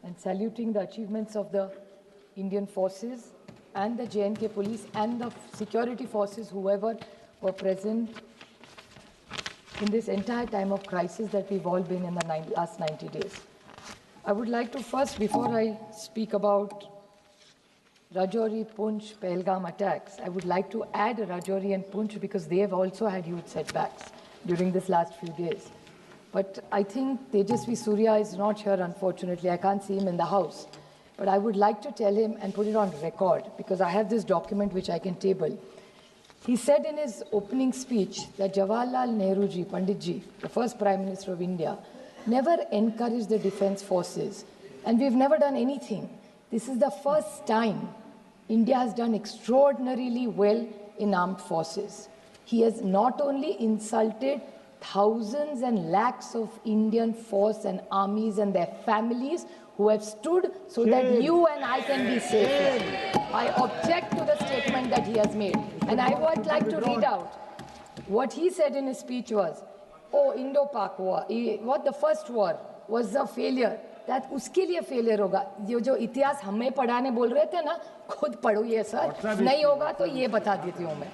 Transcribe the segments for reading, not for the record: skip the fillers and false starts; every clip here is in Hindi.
and saluting the achievements of the Indian forces and the J&K police and the security forces, whoever were present in this entire time of crisis that we've all been in the last 90 days. I would like to first, before I speak about Rajouri, Poonch, Pahalgam attacks, I would like to add Rajouri and Poonch because they have also had huge setbacks during this last few days. But I think Tejasvi Surya is not here, unfortunately. I can't see him in the house. But I would like to tell him and put it on record because I have this document which I can table. He said in his opening speech that Jawaharlal Nehru ji, Pandit ji, the first Prime Minister of India, never encouraged the defense forces. And we've never done anything. This is the first time India has done extraordinarily well in armed forces. He has not only insulted thousands and lakhs of Indian force and armies and their families who have stood so that you and I can be safe. I object to the statement that he has made. And I would like to read out what he said in his speech was, oh, Indo-Pak war, what the first war was a failure. That उसके लिए फेलियर होगा. ये जो इतिहास हमें पढ़ाने बोल रहे थे ना, खुद पढ़ो ये सर. नहीं होगा तो ये बता देती हूँ मैं.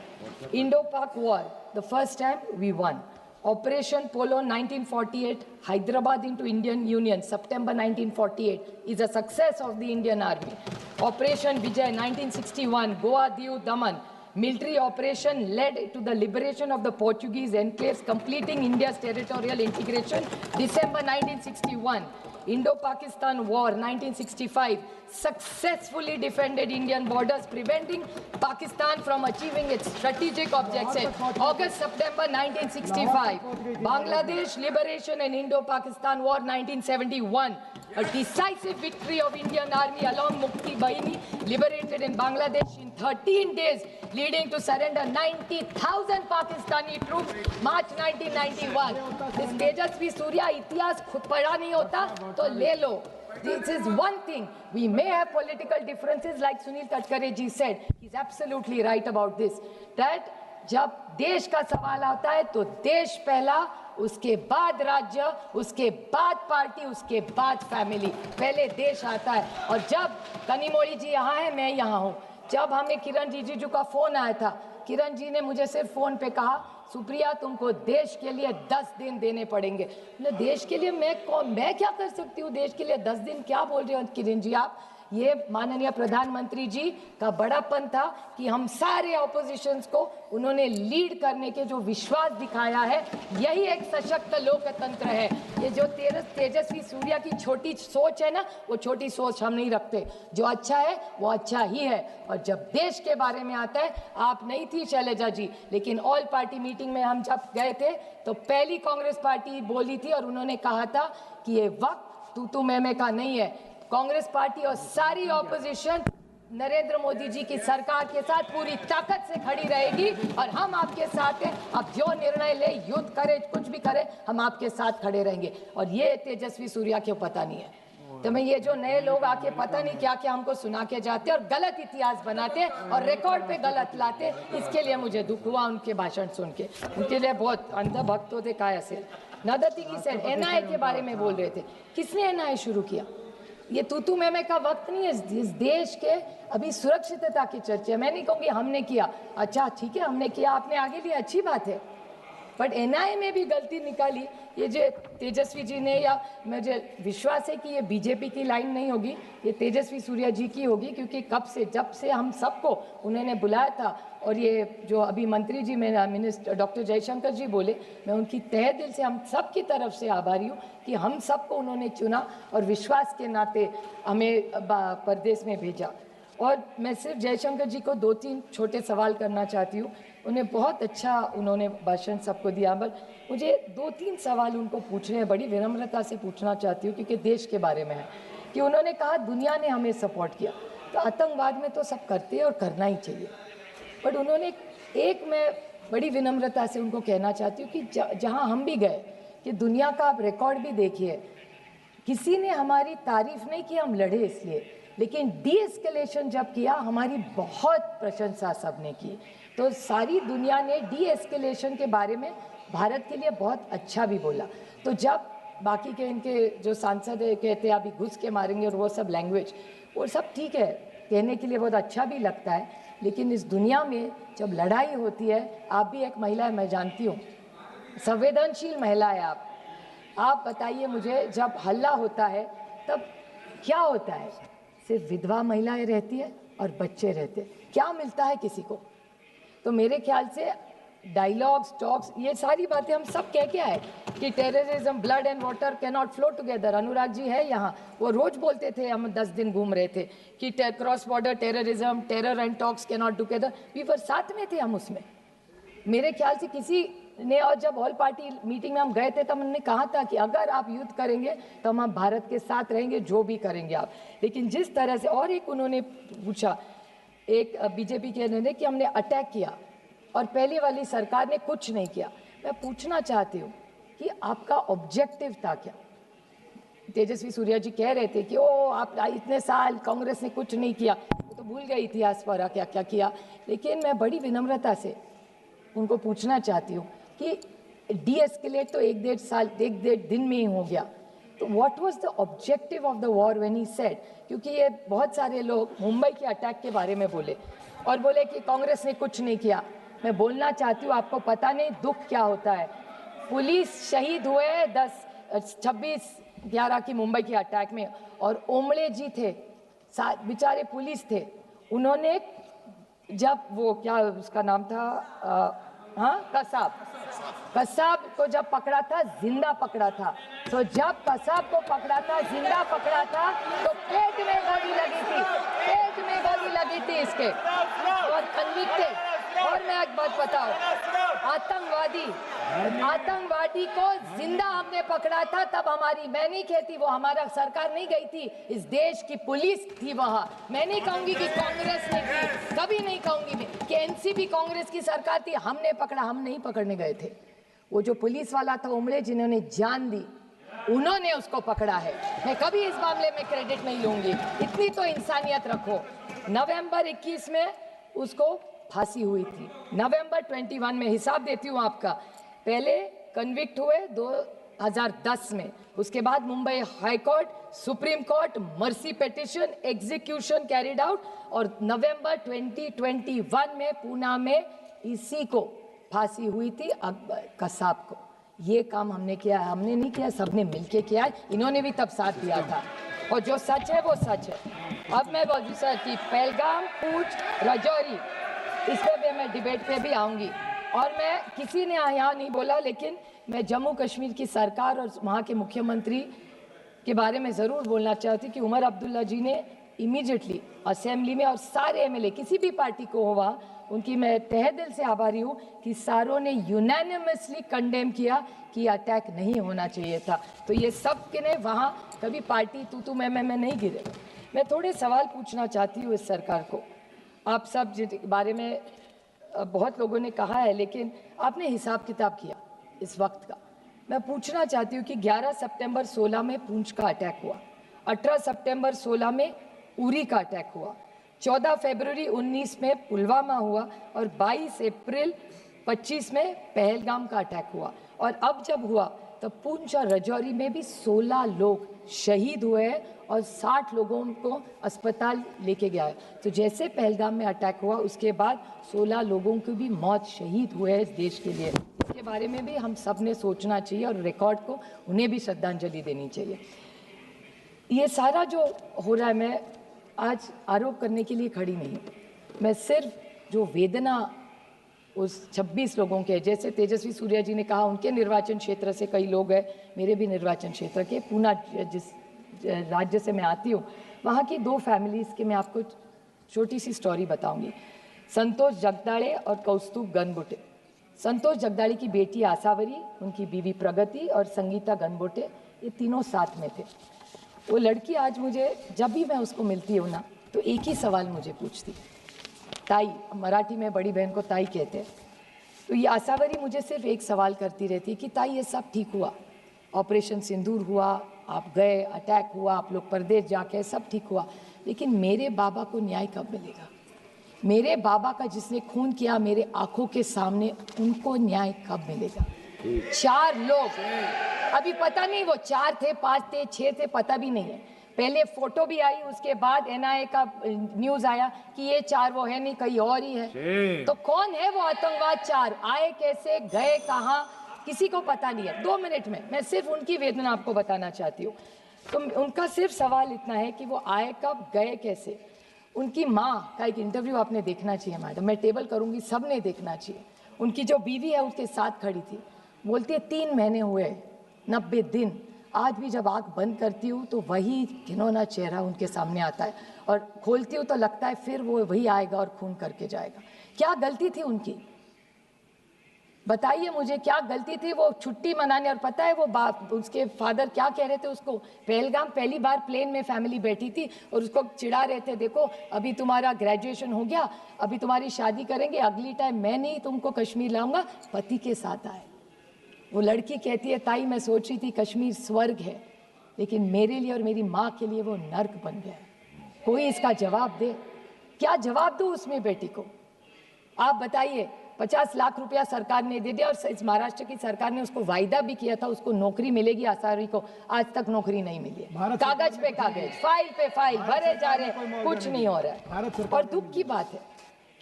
Indo-Pak war, the first time we won. Operation Polo 1948, Hyderabad into Indian Union, September 1948, is a success of the Indian Army. Operation Vijay 1961, Goa, Diu, Daman, military operation led to the liberation of the Portuguese enclaves, completing India's territorial integration, December 1961. Indo-Pakistan War 1965 successfully defended Indian borders, preventing Pakistan from achieving its strategic objectives. August-September 1965, Bangladesh liberation and Indo-Pakistan War 1971. A decisive victory of Indian Army along Mukti Bahini liberated in Bangladesh in 13 days, leading to surrender 90,000 Pakistani troops, March 1991. This Tejasvi Surya इतिहास खुद पढ़ा नहीं होता तो ले लो. This is one thing. We may have political differences, like Sunil Tadkare ji said. He's absolutely right about this. That जब देश का सवाल आता है तो देश पहला, उसके बाद राज्य, उसके बाद पार्टी, उसके बाद फैमिली. पहले देश आता है. और जब कनिमोळी जी यहाँ है, मैं यहाँ हूँ. जब हमें किरण रिजिजू का फोन आया था, किरण जी ने मुझे सिर्फ फोन पे कहा, सुप्रिया तुमको देश के लिए 10 दिन देने पड़ेंगे. देश के लिए मैं क्या कर सकती हूँ? देश के लिए 10 दिन क्या बोल रहे हो किरण जी आप? ये माननीय प्रधानमंत्री जी का बड़ापन था कि हम सारे ऑपोजिशंस को उन्होंने लीड करने के जो विश्वास दिखाया है, यही एक सशक्त लोकतंत्र है. ये जो तेजस्वी सूर्या की छोटी सोच है ना, वो छोटी सोच हम नहीं रखते. जो अच्छा है वो अच्छा ही है. और जब देश के बारे में आता है, आप नहीं थी शैलजा जी, लेकिन ऑल पार्टी मीटिंग में हम जब गए थे तो पहली कांग्रेस पार्टी बोली थी और उन्होंने कहा था कि ये वक्त तू मैं का नहीं है. कांग्रेस पार्टी और सारी ऑपोजिशन नरेंद्र मोदी जी की सरकार के साथ पूरी ताकत से खड़ी रहेगी और हम आपके साथ हैं. आप जो निर्णय ले, युद्ध करे, कुछ भी करे, हम आपके साथ खड़े रहेंगे. और ये तेजस्वी सूर्या क्यों पता नहीं है. तो मैं ये जो नए लोग आके पता नहीं क्या क्या हमको सुना के जाते और गलत इतिहास बनाते और रिकॉर्ड पे गलत लाते, इसके लिए मुझे दुख हुआ उनके भाषण सुन के. उनके लिए बहुत अंधभक्त होते काय असेल. Another thing he said, NIA के बारे में बोल रहे थे. किसने NIA शुरू किया? ये तू मैं का वक्त नहीं है. इस देश के अभी सुरक्षितता की चर्चा. मैं नहीं कहूँगी हमने किया. अच्छा ठीक है, हमने किया, आपने आगे लिया, अच्छी बात है. बट एनआईए में भी गलती निकाली. ये जो तेजस्वी जी ने, या मुझे विश्वास है कि ये बीजेपी की लाइन नहीं होगी, ये तेजस्वी सूर्या जी की होगी. क्योंकि कब से, जब से हम सबको उन्होंने बुलाया था, और ये जो अभी मंत्री जी मेरा मिनिस्टर डॉक्टर जयशंकर जी बोले, मैं उनकी तहे दिल से हम सब की तरफ से आभारी हूँ कि हम सबको उन्होंने चुना और विश्वास के नाते हमें प्रदेश में भेजा. और मैं सिर्फ जयशंकर जी को 2-3 छोटे सवाल करना चाहती हूँ. उन्हें बहुत अच्छा उन्होंने भाषण सबको दिया, पर मुझे 2-3 सवाल उनको पूछने हैं. बड़ी विनम्रता से पूछना चाहती हूँ क्योंकि देश के बारे में है. कि उन्होंने कहा दुनिया ने हमें सपोर्ट किया, तो आतंकवाद में तो सब करते हैं और करना ही चाहिए. बट उन्होंने एक, मैं बड़ी विनम्रता से उनको कहना चाहती हूँ कि जहाँ हम भी गए, कि दुनिया का आप रिकॉर्ड भी देखिए, किसी ने हमारी तारीफ नहीं की, हम लड़े इसलिए, लेकिन डी एस्केलेशन जब किया, हमारी बहुत प्रशंसा सबने की. तो सारी दुनिया ने डी एस्केलेशन के बारे में भारत के लिए बहुत अच्छा भी बोला. तो जब बाकी के इनके जो सांसद है कहते हैं अभी घुस के मारेंगे और वो सब लैंग्वेज, वो सब ठीक है, कहने के लिए बहुत अच्छा भी लगता है, लेकिन इस दुनिया में जब लड़ाई होती है, आप भी एक महिला है, मैं जानती हूँ, संवेदनशील महिला है आप बताइए मुझे, जब हल्ला होता है तब क्या होता है? सिर्फ विधवा महिलाएं रहती है और बच्चे रहते हैं, क्या मिलता है किसी को? तो मेरे ख्याल से डायलॉग्स, टॉक्स, ये सारी बातें हम सब कह के आए कि terrorism, blood and water can not flow together. Anurag ji है यहाँ, वो रोज बोलते थे, हम 10 दिन घूम रहे थे कि cross border terrorism, terror and talks can not together, we were साथ में थे हम उसमें। मेरे ख्याल से किसी ने, और जब ऑल पार्टी मीटिंग में हम गए थे तब हमने कहा था कि अगर आप युद्ध करेंगे तो हम भारत के साथ रहेंगे, जो भी करेंगे आप। लेकिन जिस तरह से, और एक उन्होंने पूछा, एक बीजेपी के ने कि हमने अटैक किया और पहले वाली सरकार ने कुछ नहीं किया। मैं पूछना चाहती हूँ कि आपका ऑब्जेक्टिव था क्या? तेजस्वी सूर्या जी कह रहे थे कि ओ आप इतने साल कांग्रेस ने कुछ नहीं किया, तो भूल गए इतिहास पर क्या क्या किया। लेकिन मैं बड़ी विनम्रता से उनको पूछना चाहती हूँ कि डी एस्केलेट तो 1-1.5 साल, 1-1.5 दिन में ही हो गया, तो what was the objective of the war when he said? क्योंकि ये बहुत सारे लोग मुंबई के अटैक के बारे में बोले और बोले कि कांग्रेस ने कुछ नहीं किया। मैं बोलना चाहती हूँ, आपको पता नहीं दुख क्या होता है। पुलिस शहीद हुए 26/11 की मुंबई के अटैक में, और ओमड़े जी थे, बेचारे पुलिस थे, उन्होंने जब वो क्या उसका नाम था, कसाब को जब पकड़ा था, जिंदा पकड़ा था। तो जब कसाब को पकड़ा था, जिंदा पकड़ा था, तो पेट में गोली लगी थी, पेट में गोली लगी थी इसके, और कन्विक्टेड। और मैं एक बात बताऊं, आतंकवादी को जिंदा हमने पकड़ा था, तब हमारी, मैं नहीं कहती वो हमारा सरकार नहीं गई थी, इस देश की पुलिस थी वहां। मैं नहीं कहूंगी कि कांग्रेस ने की, कभी नहीं कहूंगी मैं कि एनसीपी कांग्रेस की सरकार थी, हमने पकड़ा, हम नहीं पकड़ने गए थे। वो जो पुलिस वाला था उमड़े, जिन्होंने जान दी, उन्होंने उसको पकड़ा है। मैं कभी इस मामले में क्रेडिट नहीं लूंगी, इतनी तो इंसानियत रखो। नवंबर 21 में उसको फांसी हुई थी, नवंबर 21 में, हिसाब देती हूँ आपका। पहले कन्विक्ट हुए 2010 में, उसके बाद Mumbai high court, supreme court, mercy petition, execution carried out, और नवंबर 2021 में पूना में इसी को फांसी हुई थी, कसाब को। ये काम हमने किया, हमने नहीं किया, सबने मिलके किया है, इन्होंने भी तब साथ दिया था, और जो सच है वो सच है। अब मैं बोलूँ सर कि पहलगाम, पूंछ, राजौरी, इस पे मैं डिबेट पे भी आऊँगी, और मैं, किसी ने यहाँ नहीं बोला, लेकिन मैं जम्मू कश्मीर की सरकार और वहाँ के मुख्यमंत्री के बारे में ज़रूर बोलना चाहती कि उमर अब्दुल्ला जी ने इमीडिएटली असेंबली में, और सारे एमएलए किसी भी पार्टी को हो वहाँ, उनकी मैं तहे दिल से आभारी हूँ कि सारों ने यूनानिमसली कंडेम किया कि अटैक नहीं होना चाहिए था। तो ये सब के ने वहाँ कभी पार्टी तू मैं नहीं गिरे। मैं थोड़े सवाल पूछना चाहती हूँ इस सरकार को। आप सब जिस बारे में बहुत लोगों ने कहा है, लेकिन आपने हिसाब किताब किया इस वक्त का। मैं पूछना चाहती हूँ कि 11 सितंबर 16 में पुंछ का अटैक हुआ, 18 सितंबर 16 में उरी का अटैक हुआ, 14 फरवरी 19 में पुलवामा हुआ, और 22 अप्रैल 25 में पहलगाम का अटैक हुआ। और अब जब हुआ तब पुंछ और राजौरी में भी 16 लोग शहीद हुए हैं और 60 लोगों को अस्पताल लेके गया है। तो जैसे पहलगाम में अटैक हुआ, उसके बाद 16 लोगों की भी मौत, शहीद हुए हैं इस देश के लिए। इसके बारे में भी हम सब ने सोचना चाहिए, और रिकॉर्ड को उन्हें भी श्रद्धांजलि देनी चाहिए। ये सारा जो हो रहा है, मैं आज आरोप करने के लिए खड़ी नहीं हूँ, मैं सिर्फ जो वेदना उस 26 लोगों के, जैसे तेजस्वी सूर्या जी ने कहा उनके निर्वाचन क्षेत्र से कई लोग हैं, मेरे भी निर्वाचन क्षेत्र के, पूना जिस राज्य से मैं आती हूँ, वहाँ की 2 फैमिलीज़ के मैं आपको छोटी सी स्टोरी बताऊंगी। संतोष जगदाड़े और कौस्तुभ गनबोटे। संतोष जगदाड़े की बेटी आसावरी, उनकी बीवी प्रगति और संगीता गनबोटे, ये तीनों साथ में थे। वो लड़की आज मुझे, जब भी मैं उसको मिलती हूँ ना, तो एक ही सवाल मुझे पूछती, ताई, मराठी में बड़ी बहन को ताई कहते हैं। तो ये आसावरी मुझे सिर्फ एक सवाल करती रहती कि ताई ये सब ठीक हुआ, ऑपरेशन सिंदूर हुआ, आप गए, अटैक हुआ, आप लोग परदेश जाके, सब ठीक हुआ, लेकिन मेरे बाबा को न्याय कब मिलेगा? मेरे बाबा का जिसने खून किया मेरे आंखों के सामने, उनको न्याय कब मिलेगा? 4 लोग, अभी पता नहीं वो 4 थे, 5 थे, 6 थे, पता भी नहीं है। पहले फोटो भी आई, उसके बाद एनआईए का न्यूज आया कि ये 4 वो है नहीं, कहीं और ही है। तो कौन है वो आतंकवाद 4? आए कैसे, गए कहाँ, किसी को पता नहीं है। 2 मिनट में मैं सिर्फ उनकी वेदना आपको बताना चाहती हूँ। तो उनका सिर्फ सवाल इतना है कि वो आए कब, गए कैसे। उनकी माँ का एक इंटरव्यू आपने देखना चाहिए मैडम, मैं टेबल करूँगी, सबने देखना चाहिए। उनकी जो बीवी है उसके साथ खड़ी थी, बोलती है 3 महीने हुए, 90 दिन। आज भी जब आँख बंद करती हूँ तो वही घिनौना चेहरा उनके सामने आता है, और खोलती हूँ तो लगता है फिर वो वही आएगा और खून करके जाएगा। क्या गलती थी उनकी, बताइए मुझे, क्या गलती थी? वो छुट्टी मनाने, और पता है वो उसके फादर क्या कह रहे थे उसको, पहलगाम पहली बार प्लेन में फैमिली बैठी थी और उसको चिढ़ा रहे थे, देखो अभी तुम्हारा ग्रेजुएशन हो गया, अभी तुम्हारी शादी करेंगे, अगली टाइम मैं नहीं तुमको कश्मीर लाऊंगा, पति के साथ आए। वो लड़की कहती है, ताई मैं सोच रही थी कश्मीर स्वर्ग है, लेकिन मेरे लिए और मेरी माँ के लिए वो नर्क बन गया है। कोई इसका जवाब दे, क्या जवाब दूँ उसमें बेटी को? आप बताइए। 50 लाख रुपया सरकार ने दे दिया, और इस महाराष्ट्र की सरकार ने उसको वायदा भी किया था उसको नौकरी मिलेगी आसारी को, आज तक नौकरी नहीं मिली है। कागज पे कागज, फाइल पे फाइल भरे जा रहे हैं, कुछ नहीं हो रहा है। और दुख की बात है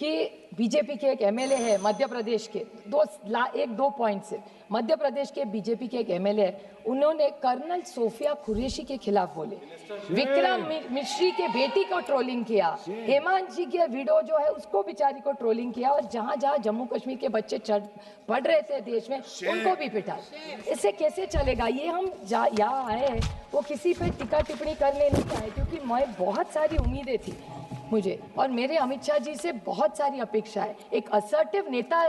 कि बीजेपी के एक एमएलए है मध्य प्रदेश के, 2 पॉइंट से, मध्य प्रदेश के बीजेपी के एक एमएलए है, उन्होंने कर्नल सोफिया कुरैशी के खिलाफ बोले, विक्रम मिश्री के बेटी को ट्रोलिंग किया, हेमंत जी के वीडियो जो है उसको बेचारी को ट्रोलिंग किया, और जहां जहां जम्मू कश्मीर के बच्चे पढ़ रहे थे देश में उनको भी पिटा। इससे कैसे चलेगा? ये हम यहाँ आए हैं वो किसी पे टिक्का टिप्पणी करने नहीं आए, क्योंकि मैं बहुत सारी उम्मीदें थी मुझे, और मेरे अमित शाह जी से बहुत सारी अपेक्षा है। एक असर्टिव नेता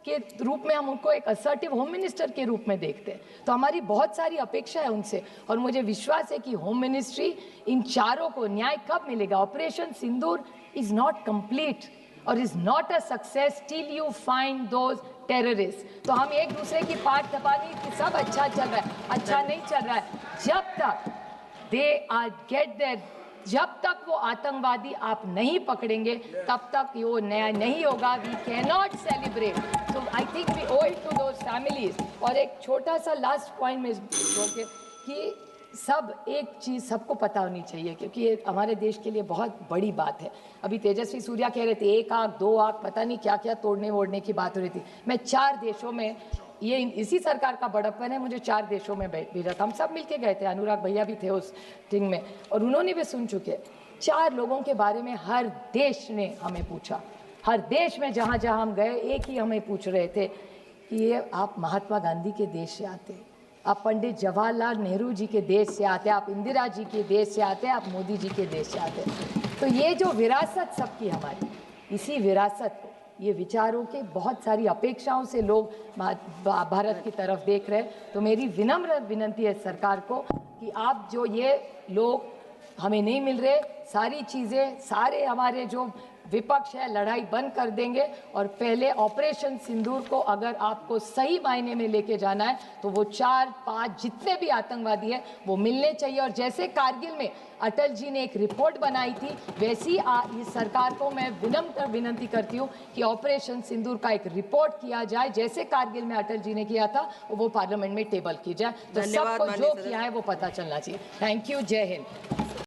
के रूप में हम उनको एक असर्टिव होम मिनिस्टर के रूप में देखते हैं, तो हमारी बहुत सारी अपेक्षा है उनसे, और मुझे विश्वास है कि होम मिनिस्ट्री इन 4 को न्याय कब मिलेगा? Operation Sindoor is not complete और is not a success till you find those terrorist. तो हम एक दूसरे की पाठ थपानी कि सब अच्छा चल रहा है, अच्छा नहीं चल रहा है। जब तक दे आर गेट देयर, जब तक वो आतंकवादी आप नहीं पकड़ेंगे तब तक वो न्याय नहीं होगा। We can not celebrate, so I think we owe it to those families। और एक छोटा सा लास्ट पॉइंट में बोल के कि सब एक चीज़ सबको पता होनी चाहिए, क्योंकि ये हमारे देश के लिए बहुत बड़ी बात है। अभी तेजस्वी सूर्या कह रहे थे 1 आंख 2 आंख पता नहीं क्या क्या तोड़ने वोड़ने की बात हो रही थी। मैं 4 देशों में, ये इसी सरकार का बड़प्पन है, मुझे 4 देशों में भेजा था, हम सब मिलके गए थे, अनुराग भैया भी थे उस टीम में, और उन्होंने भी सुन चुके। 4 लोगों के बारे में हर देश ने हमें पूछा, हर देश में जहाँ जहाँ हम गए एक ही हमें पूछ रहे थे कि ये आप महात्मा गांधी के देश से आते, आप पंडित जवाहरलाल नेहरू जी के देश से आते, आप इंदिरा जी के देश से आते, आप मोदी जी के देश से आते। तो ये जो विरासत सबकी हमारी, इसी विरासत को, ये विचारों के बहुत सारी अपेक्षाओं से लोग भारत की तरफ देख रहे हैं। तो मेरी विनम्र विनंती है सरकार को कि आप जो ये लोग हमें नहीं मिल रहे, सारी चीज़ें, सारे हमारे जो विपक्ष है लड़ाई बंद कर देंगे, और पहले ऑपरेशन सिंदूर को अगर आपको सही मायने में लेके जाना है तो वो 4-5 जितने भी आतंकवादी है वो मिलने चाहिए। और जैसे कारगिल में अटल जी ने एक रिपोर्ट बनाई थी, वैसी इस सरकार को मैं विनम्र विनंती करती हूँ कि ऑपरेशन सिंदूर का एक रिपोर्ट किया जाए, जैसे कारगिल में अटल जी ने किया था, वो पार्लियामेंट में टेबल की जाए, तो सबको जो किया है वो पता चलना चाहिए। थैंक यू, जय हिंद।